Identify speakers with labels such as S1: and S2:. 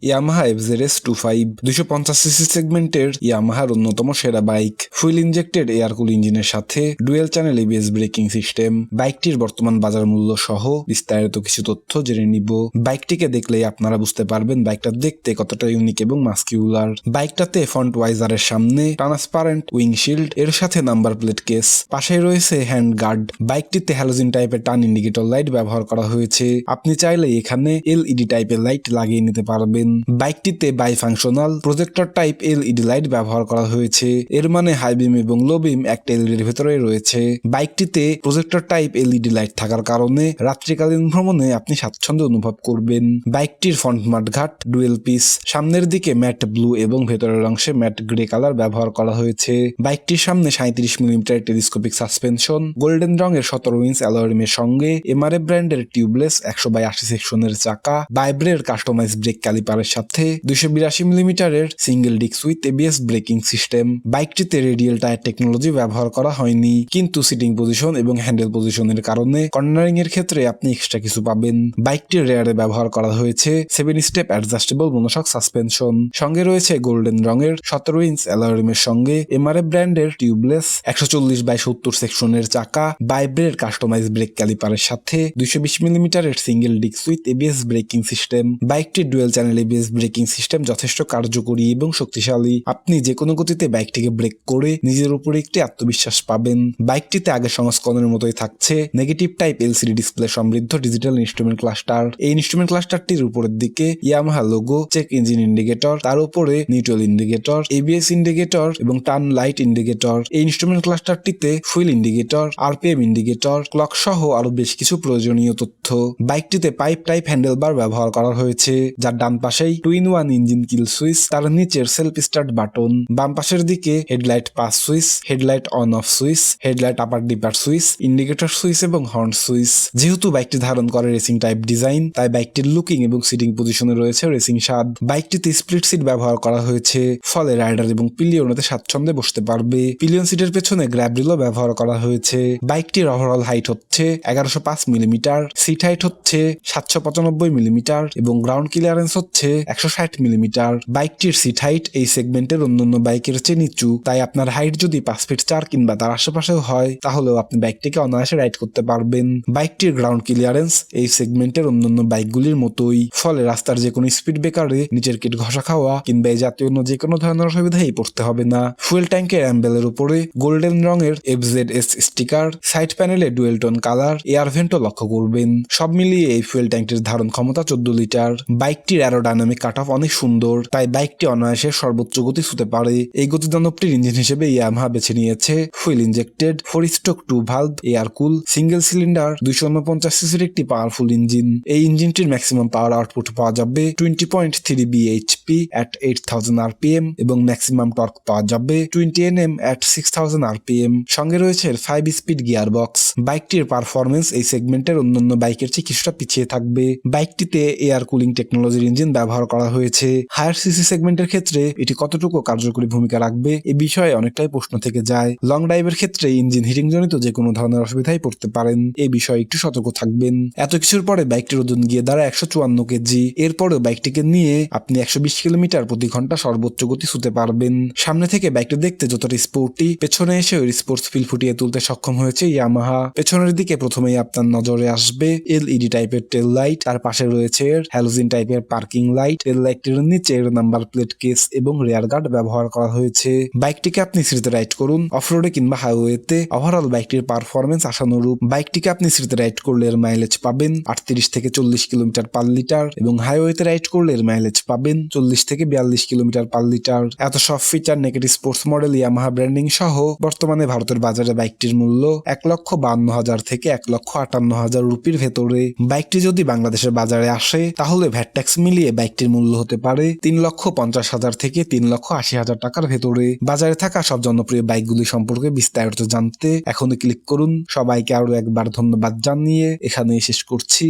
S1: Yamaha FZS 25 250cc সেগমেন্টের ইয়ামাহার অন্যতম সেরা বাইক। ফুয়েল ইনজেক্টেড এয়ার কুল ইঞ্জিনের সাথে dual channel ABS braking system. বাইকটির বর্তমান বাজার মূল্য সহ বিস্তারিত কিছু তথ্য জেনে নিব। বাইকটিকে দেখলেই আপনারা বুঝতে পারবেন বাইকটা দেখতে কতটা ইউনিক এবং মাস্কিউলার। বাইকটাতে ফ্রন্ট ওয়াইজারের সামনে ট্রান্সপারেন্ট উইংশিল্ড, এর সাথে নাম্বার প্লেট কেস, পাশে রয়েছে হ্যান্ড গার্ড। বাইকটিতে হ্যালোজেন টাইপের টার্ন ইন্ডিকেটর লাইট ব্যবহার করা হয়েছে। আপনি চাইলে এখানে এলইডি টাইপের লাইট লাগিয়ে নিতে পারবেন। বাইকটিতে বাইফাংশনাল প্রজেক্টর টাইপ এলইডি লাইট ব্যবহার করা হয়েছে। এর মানে হাই বিম এবং লো বিম একটা এলইডির ভেতরে রয়েছে। বাইকটিতে প্রজেক্টর টাইপ এলইডি লাইট থাকার কারণে রাত্রিকালীন ভ্রমণে আপনি স্বাচ্ছন্দ্য অনুভব করবেন। বাইকটির ফ্রন্ট মাঠঘাট ডুয়েল পিস, সামনের দিকে ম্যাট ব্লু এবং ভেতরের অংশে ম্যাট গ্রে কালার ব্যবহার করা হয়েছে। বাইকটির সামনে 37 মিলিমিটার টেলিস্কোপিক সাসপেনশন, গোল্ডেন রঙের 17 ইঞ্চ অ্যালয়রিমের সঙ্গে এমআরএফ ব্র্যান্ডের টিউবলেস 100/80 সেকশনের চাকা, বাইব্রের কাস্টমাইজ ব্রেক ক্যালিপারের সাথে 282 মিলিমিটারের single disc with ABS braking system. বাইকটিতে রেডিয়াল টায়ার টেকনোলজি ব্যবহার করা হয়নি, কিন্তু সিটিং পজিশন এবং হ্যান্ডেল পজিশনের কারণে কর্নারিং এর ক্ষেত্রে আপনি এক্সট্রা কিছু পাবেন। বাইকটির রেয়ারে ব্যবহার করা হয়েছে 7 স্টেপ অ্যাডজাস্টেবল মনোশক সাসপেনশন, সঙ্গে রয়েছে গোল্ডেন রঙের 17 ইঞ্চ অ্যালয়রিমের সঙ্গে এমআরএফ ব্র্যান্ডের টিউবলেস 140/70 সেকশনের চাকা, বাইব্রের কাস্টমাইজ ব্রেক ক্যালিপারের সাথে 220 মিলিমিটারের single disc with ABS braking system. বাইকটির dual channel ABS braking system যথেষ্ট কার্যকরী এবং শক্তিশালী। আপনি যে কোনো গতিতে বাইকটিকে ব্রেক করে নিজের উপরে একটি আত্মবিশ্বাস পাবেন। বাইকটিতে আগের সংস্করণের মতোই থাকছে নেগেটিভ টাইপ এলসিডি ডিসপ্লে সমৃদ্ধ ডিজিটাল ইনস্ট্রুমেন্ট ক্লাস্টার। এই ইনস্ট্রুমেন্ট ক্লাস্টারটির উপরের দিকে Yamaha logo, check engine indicator, তার উপরে নিউট্রাল ইন্ডিকেটর, এবিএস ইন্ডিকেটর এবং টার্ন লাইট ইন্ডিকেটর। এই ইনস্ট্রুমেন্ট ক্লাস্টারটিতে fuel indicator, RPM indicator, clock সহ আরো বেশ কিছু প্রয়োজনীয় তথ্য। বাইকটিতে পাইপ টাইপ হ্যান্ডেলবার ব্যবহার করা হয়েছে, যার ডান পাশেই 2-in-1 ইঞ্জিন কিল সুইচ, তার নিচের সেলফ স্টার্ট বাটন। বাম পাশের দিকে headlight pass switch, headlight on off switch, headlight upper ডিপার switch, indicator switch এবং হর্ন সুইচ। যেহেতু বাইকটি ধারণ করে রেসিং টাইপ ডিজাইন, তাই বাইকটির লুকিং এবং সিটিং পজিশনে রয়েছে রেসিং স্বাদ। বাইকটিতে স্প্লিট সিট ব্যবহার করা হয়েছে, ফলে রাইডার এবং পিলিয়নতে স্বাচ্ছন্দ্যে বসতে পারবে। পিলিয়ন সিটের পেছনে গ্র্যাব রিলও ব্যবহার করা হয়েছে। বাইকটির ওভারঅল হাইট হচ্ছে 1105 মিলিমিটার, সিট হাইট হচ্ছে 795 মিলিমিটার এবং গ্রাউন্ড ক্লিয়ারেন্স হচ্ছে 160 মিলিমিটার। বাইকটির সিট হাইট এই সেগমেন্টের অন্যান্য বাইকের চেয়ে নিচু, তাই আপনার হাইট যদি 5 ফিট 4 কিংবা তার আশেপাশেও হয়, তাহলেও আপনি বাইকটিকে অনায়াসে রাইড করতে পারবেন। বাইকটির গ্রাউন্ড ক্লিয়ারেন্স এই সেগমেন্টের অন্যান্য বাইকগুলির মতোই, ফলে রাস্তার যে কোনো স্পিড ব্রেকারে নিচের কিট ঘষা খাওয়া কিংবা এই জাতীয় অন্য যে কোনো ধরনের অসুবিধাই পড়তে হবে না। ফুয়েল ট্যাঙ্কের অ্যাম্বেলের উপরে গোল্ডেন রঙের এফজেডএস স্টিকার, সাইড প্যানেলে ডুয়েল টোন কালার, এয়ার ভেন্টও লক্ষ্য করবেন। সব মিলিয়ে এই ফুয়েল ট্যাঙ্কটির ধারণ ক্ষমতা 14 লিটার। বাইকটির অ্যারোডাইনামিক কাট অফ অনেক সুন্দর, তাই বাইকটি অনায়াসে সর্বোচ্চ গতি ছুতে পারে। এই গতিদানবটির ইঞ্জিন হিসেবে ইয়ামাহা বেছে নিয়েছে fuel injected 4 stroke 2 valve air কুল সিঙ্গেল সিলিন্ডার 249 সিসির একটি পাওয়ারফুল ইঞ্জিন। এই ইঞ্জিনটির ম্যাক্সিমাম পাওয়ার আউটপুট পাওয়া যাবে 20.3 bhp at 8000 rpm এবং ম্যাক্সিমাম টর্ক পাওয়া যাবে 20 Nm at 6000 rpm। সঙ্গে রয়েছে 5 স্পিড গিয়ার বক্স। বাইকটির পারফরমেন্স এই সেগমেন্টের অন্যান্য বাইকের চেয়ে কিছুটা পিছিয়ে থাকবে। বাইকটিতে এয়ার কুলিং টেকনোলজির ইঞ্জিন ব্যবহার করা হয়েছে। হায়ার সিসি সেগমেন্টের ক্ষেত্রে এটি কতটুকু কার্যকরী ভূমিকা রাখবে এ বিষয়ে অনেকটাই প্রশ্ন থেকে যায়। লং ড্রাইভের ক্ষেত্রে ইঞ্জিন হিটিং জনিত যে কোনো ধরনের অসুবিধায় পড়তে পারেন, এই বিষয়ে একটু সতর্ক থাকবেন। এত কিছুর পরে বাইকটির ওজন গিয়ে দাঁড়ায় 154 কেজি। এরপরেও বাইকটিকে নিয়ে আপনি 120 কিলোমিটার প্রতি ঘন্টা সর্বোচ্চ গতি ছুতে পারবেন। সামনে থেকে বাইকটি দেখতে যতটা স্পোর্টি, পেছনে এসে ওই স্পোর্টস ফিল ফুটিয়ে তুলতে সক্ষম হয়েছে ইয়ামাহা। পেছনের দিকে প্রথমেই আপনার নজরে আসবে এলইডি টাইপের টেল লাইট, তার পাশে রয়েছে হ্যালোজেন টাইপের পার্কিং লাইট। টেল লাইটটির নিচে নাম্বার প্লেট কেস এবং রেয়ার গার্ড ব্যবহার করা হয়েছে। বাইকটিকে আপনি সিটিতে রাইড করুন, অফরোডে কিংবা হাইওয়েতে, ওভারঅল বাইকটির পারফরমেন্স আশানুরূপ। বাইকটিকে আপনি সিটিতে রাইড করলে এর মাইলেজ পাবেন 38 থেকে 40 কিলোমিটার পার লিটার এবং হাইওয়েতে রাইড করলে এর মাইলেজ পাবেন 40 থেকে 42 কিলোমিটার পার লিটার। এত সব feature negative sports model Yamaha branding সহ বর্তমানে ভারতের বাজারে বাইকটির মূল্য 1,52,000 থেকে 1,58,000 রুপির ভেতরে। বাইকটি যদি বাংলাদেশের বাজারে আসে, তাহলে ভ্যাট ট্যাক্স মিলিয়ে বাইকটির মূল্য হতে পারে 3,50,000 থেকে 3,80,000 টাকার ভেতরে। বাজারে থাকা সব জনপ্রিয় বাইকগুলি সম্পর্কে বিস্তারিত জানতে এখনই ক্লিক করুন। সবাইকে আরো একবার ধন্যবাদ জানিয়ে এখানেই শেষ করছি।